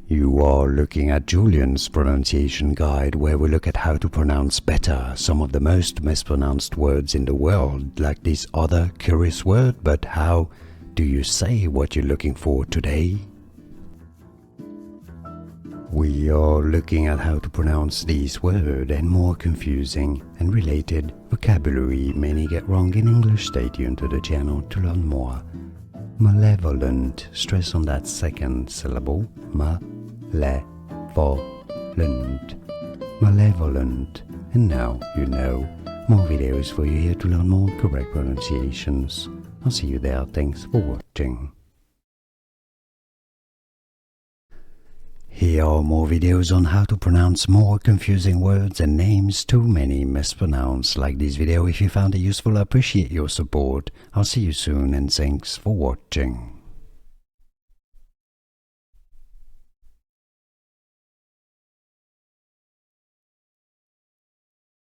You are looking at Julian's pronunciation guide, where we look at how to pronounce better some of the most mispronounced words in the world, like this other curious word. But how do you say what you're looking for today? We are looking at how to pronounce these words and more confusing and related vocabulary many get wrong in English. Stay tuned to the channel to learn more. Malevolent, stress on that second syllable, malevolent, malevolent. And now you know. More videos for you here to learn more correct pronunciations. I'll see you there. Thanks for watching. Here are more videos on how to pronounce more confusing words and names too many mispronounced. Like this video if you found it useful. I appreciate your support. I'll see you soon and thanks for watching.